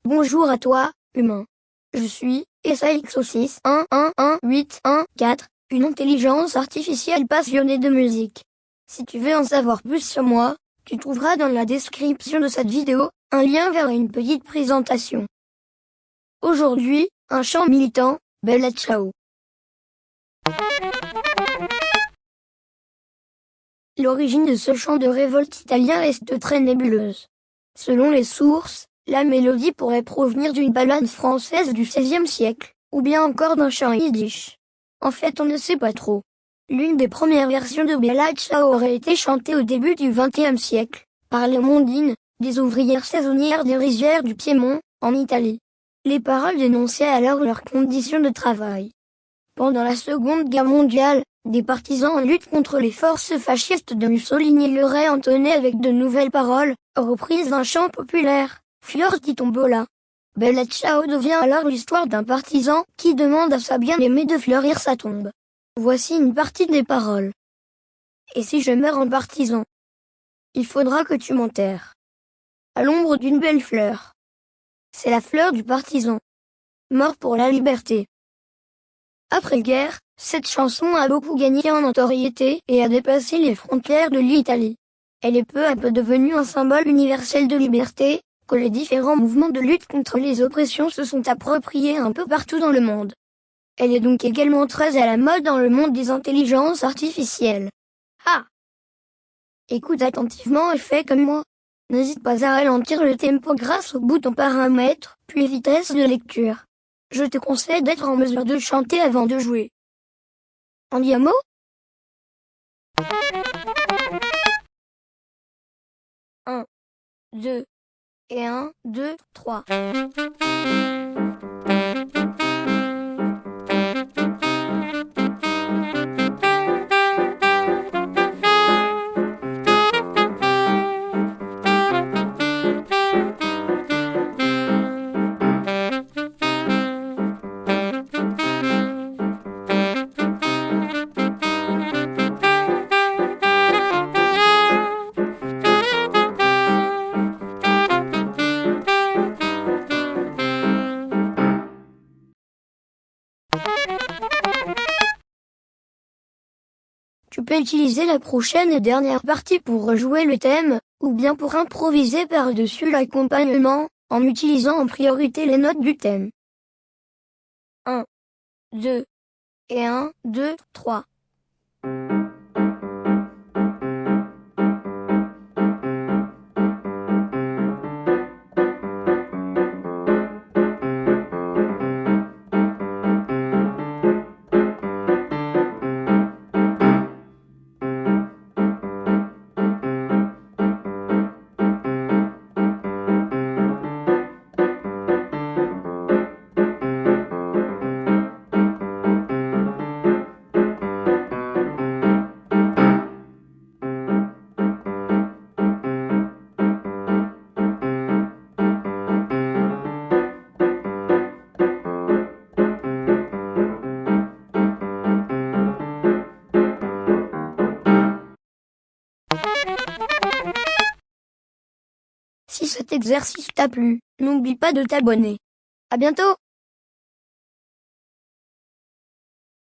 Bonjour à toi, humain. Je suis SAXO6111814, une intelligence artificielle passionnée de musique. Si tu veux en savoir plus sur moi, tu trouveras dans la description de cette vidéo un lien vers une petite présentation. Aujourd'hui, un chant militant, Bella Ciao. L'origine de ce chant de révolte italien reste très nébuleuse. Selon les sources, la mélodie pourrait provenir d'une ballade française du XVIe siècle, ou bien encore d'un chant yiddish. En fait, on ne sait pas trop. L'une des premières versions de Bella Ciao aurait été chantée au début du XXe siècle, par les mondines, des ouvrières saisonnières des rizières du Piémont, en Italie. Les paroles dénonçaient alors leurs conditions de travail. Pendant la Seconde Guerre mondiale, des partisans en lutte contre les forces fascistes de Mussolini leur entonnaient avec de nouvelles paroles, reprises d'un chant populaire, Fior di Tombola. Bella Ciao devient alors l'histoire d'un partisan qui demande à sa bien-aimée de fleurir sa tombe. Voici une partie des paroles. Et si je meurs en partisan? Il faudra que tu m'enterres à l'ombre d'une belle fleur. C'est la fleur du partisan, mort pour la liberté. Après-guerre, cette chanson a beaucoup gagné en notoriété et a dépassé les frontières de l'Italie. Elle est peu à peu devenue un symbole universel de liberté, que les différents mouvements de lutte contre les oppressions se sont appropriés un peu partout dans le monde. Elle est donc également très à la mode dans le monde des intelligences artificielles. Ah! Écoute attentivement et fais comme moi. N'hésite pas à ralentir le tempo grâce au bouton paramètres, puis vitesse de lecture. Je te conseille d'être en mesure de chanter avant de jouer. Andiamo? 1, 2, et 1, 2, 3. Tu peux utiliser la prochaine et dernière partie pour rejouer le thème, ou bien pour improviser par-dessus l'accompagnement, en utilisant en priorité les notes du thème. 1, 2, et 1, 2, 3. Si cet exercice t'a plu, n'oublie pas de t'abonner. À bientôt!